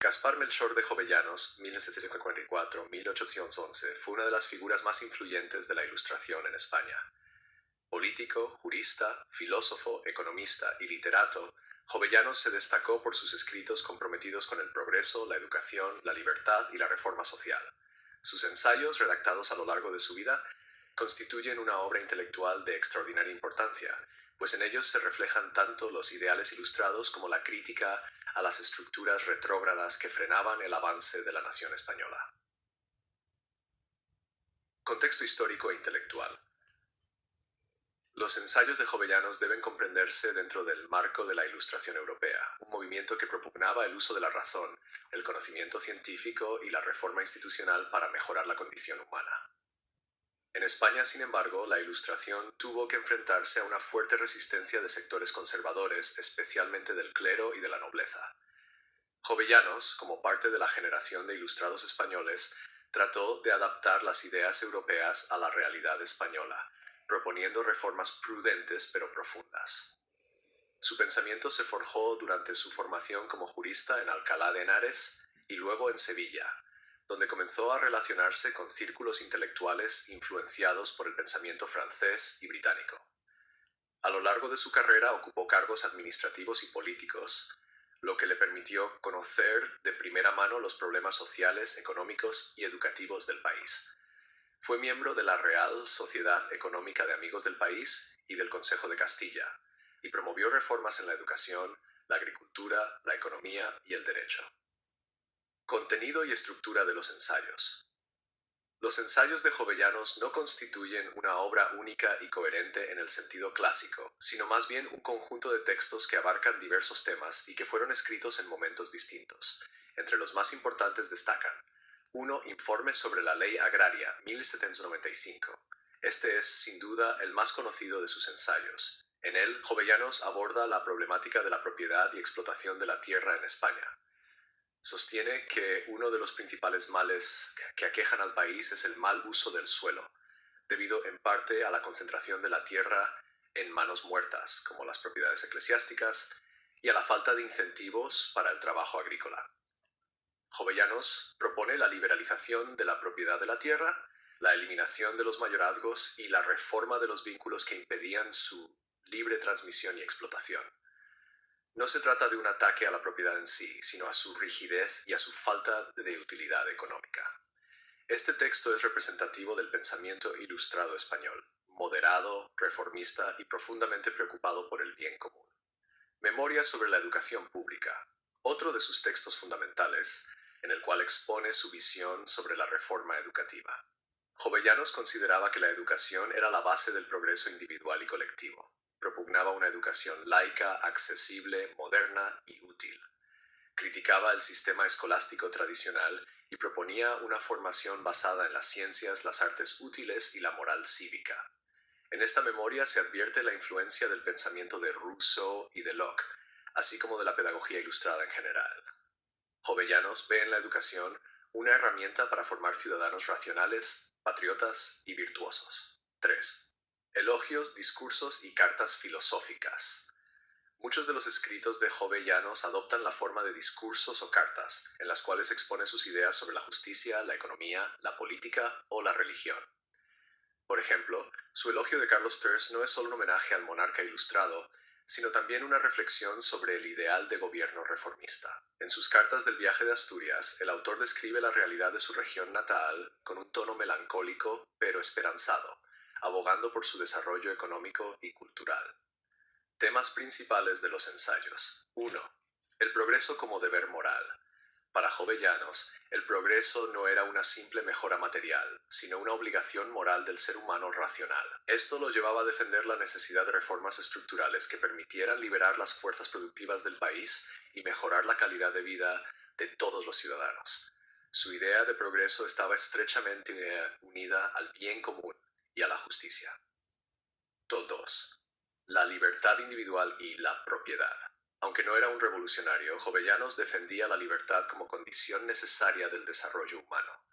Gaspar Melchor de Jovellanos, 1744-1811, fue una de las figuras más influyentes de la Ilustración en España. Político, jurista, filósofo, economista y literato, Jovellanos se destacó por sus escritos comprometidos con el progreso, la educación, la libertad y la reforma social. Sus ensayos, redactados a lo largo de su vida, constituyen una obra intelectual de extraordinaria importancia, pues en ellos se reflejan tanto los ideales ilustrados como la crítica a las estructuras retrógradas que frenaban el avance de la nación española. Contexto histórico e intelectual. Los ensayos de Jovellanos deben comprenderse dentro del marco de la Ilustración europea, un movimiento que propugnaba el uso de la razón, el conocimiento científico y la reforma institucional para mejorar la condición humana. En España, sin embargo, la Ilustración tuvo que enfrentarse a una fuerte resistencia de sectores conservadores, especialmente del clero y de la nobleza. Jovellanos, como parte de la generación de ilustrados españoles, trató de adaptar las ideas europeas a la realidad española, proponiendo reformas prudentes pero profundas. Su pensamiento se forjó durante su formación como jurista en Alcalá de Henares y luego en Sevilla, donde comenzó a relacionarse con círculos intelectuales influenciados por el pensamiento francés y británico. A lo largo de su carrera ocupó cargos administrativos y políticos, lo que le permitió conocer de primera mano los problemas sociales, económicos y educativos del país. Fue miembro de la Real Sociedad Económica de Amigos del País y del Consejo de Castilla, y promovió reformas en la educación, la agricultura, la economía y el derecho. Contenido y estructura de los ensayos. Los ensayos de Jovellanos no constituyen una obra única y coherente en el sentido clásico, sino más bien un conjunto de textos que abarcan diversos temas y que fueron escritos en momentos distintos. Entre los más importantes destacan: 1. Informe sobre la Ley Agraria, 1795. Este es, sin duda, el más conocido de sus ensayos. En él, Jovellanos aborda la problemática de la propiedad y explotación de la tierra en España. Sostiene que uno de los principales males que aquejan al país es el mal uso del suelo, debido en parte a la concentración de la tierra en manos muertas, como las propiedades eclesiásticas, y a la falta de incentivos para el trabajo agrícola. Jovellanos propone la liberalización de la propiedad de la tierra, la eliminación de los mayorazgos y la reforma de los vínculos que impedían su libre transmisión y explotación. No se trata de un ataque a la propiedad en sí, sino a su rigidez y a su falta de utilidad económica. Este texto es representativo del pensamiento ilustrado español, moderado, reformista y profundamente preocupado por el bien común. Memorias sobre la educación pública, otro de sus textos fundamentales, en el cual expone su visión sobre la reforma educativa. Jovellanos consideraba que la educación era la base del progreso individual y colectivo. Propugnaba una educación laica, accesible, moderna y útil. Criticaba el sistema escolástico tradicional y proponía una formación basada en las ciencias, las artes útiles y la moral cívica. En esta memoria se advierte la influencia del pensamiento de Rousseau y de Locke, así como de la pedagogía ilustrada en general. Jovellanos ve en la educación una herramienta para formar ciudadanos racionales, patriotas y virtuosos. 3. Elogios, discursos y cartas filosóficas. Muchos de los escritos de Jovellanos adoptan la forma de discursos o cartas, en las cuales expone sus ideas sobre la justicia, la economía, la política o la religión. Por ejemplo, su elogio de Carlos III no es solo un homenaje al monarca ilustrado, sino también una reflexión sobre el ideal de gobierno reformista. En sus cartas del viaje de Asturias, el autor describe la realidad de su región natal con un tono melancólico pero esperanzado, abogando por su desarrollo económico y cultural. Temas principales de los ensayos. 1. El progreso como deber moral. Para Jovellanos, el progreso no era una simple mejora material, sino una obligación moral del ser humano racional. Esto lo llevaba a defender la necesidad de reformas estructurales que permitieran liberar las fuerzas productivas del país y mejorar la calidad de vida de todos los ciudadanos. Su idea de progreso estaba estrechamente unida al bien común y a la justicia. 2. La libertad individual y la propiedad. Aunque no era un revolucionario, Jovellanos defendía la libertad como condición necesaria del desarrollo humano.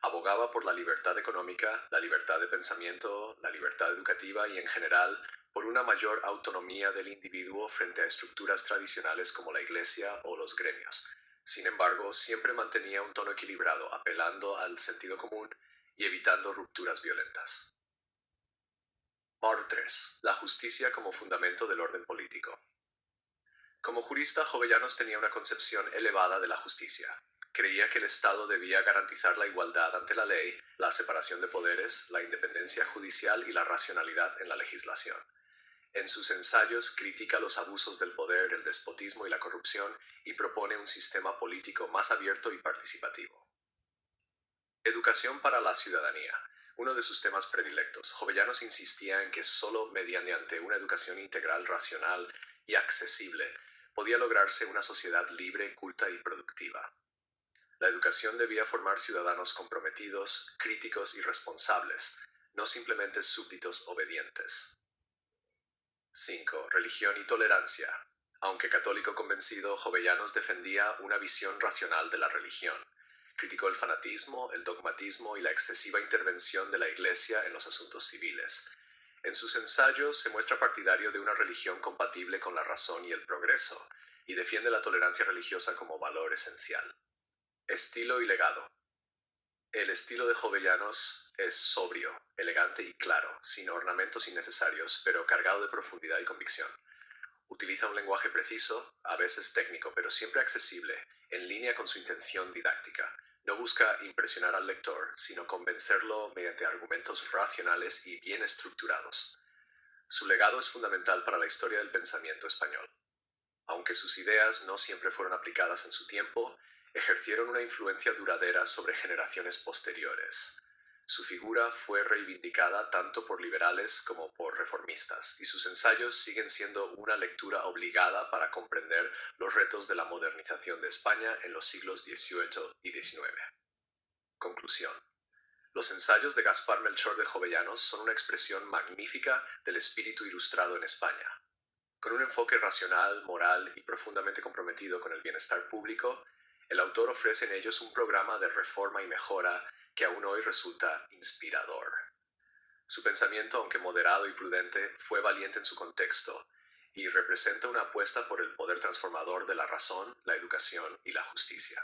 Abogaba por la libertad económica, la libertad de pensamiento, la libertad educativa y, en general, por una mayor autonomía del individuo frente a estructuras tradicionales como la Iglesia o los gremios. Sin embargo, siempre mantenía un tono equilibrado, apelando al sentido común y evitando rupturas violentas. Ordres. La justicia como fundamento del orden político. Como jurista, Jovellanos tenía una concepción elevada de la justicia. Creía que el Estado debía garantizar la igualdad ante la ley, la separación de poderes, la independencia judicial y la racionalidad en la legislación. En sus ensayos critica los abusos del poder, el despotismo y la corrupción y propone un sistema político más abierto y participativo. Educación para la ciudadanía. Uno de sus temas predilectos, Jovellanos insistía en que solo mediante una educación integral, racional y accesible podía lograrse una sociedad libre, culta y productiva. La educación debía formar ciudadanos comprometidos, críticos y responsables, no simplemente súbditos obedientes. 5. Religión y tolerancia. Aunque católico convencido, Jovellanos defendía una visión racional de la religión. Criticó el fanatismo, el dogmatismo y la excesiva intervención de la Iglesia en los asuntos civiles. En sus ensayos se muestra partidario de una religión compatible con la razón y el progreso, y defiende la tolerancia religiosa como valor esencial. Estilo y legado. El estilo de Jovellanos es sobrio, elegante y claro, sin ornamentos innecesarios, pero cargado de profundidad y convicción. Utiliza un lenguaje preciso, a veces técnico, pero siempre accesible, en línea con su intención didáctica. No busca impresionar al lector, sino convencerlo mediante argumentos racionales y bien estructurados. Su legado es fundamental para la historia del pensamiento español. Aunque sus ideas no siempre fueron aplicadas en su tiempo, ejercieron una influencia duradera sobre generaciones posteriores. Su figura fue reivindicada tanto por liberales como por reformistas, y sus ensayos siguen siendo una lectura obligada para comprender los retos de la modernización de España en los siglos XVIII y XIX. Conclusión. Los ensayos de Gaspar Melchor de Jovellanos son una expresión magnífica del espíritu ilustrado en España. Con un enfoque racional, moral y profundamente comprometido con el bienestar público, el autor ofrece en ellos un programa de reforma y mejora que aún hoy resulta inspirador. Su pensamiento, aunque moderado y prudente, fue valiente en su contexto y representa una apuesta por el poder transformador de la razón, la educación y la justicia.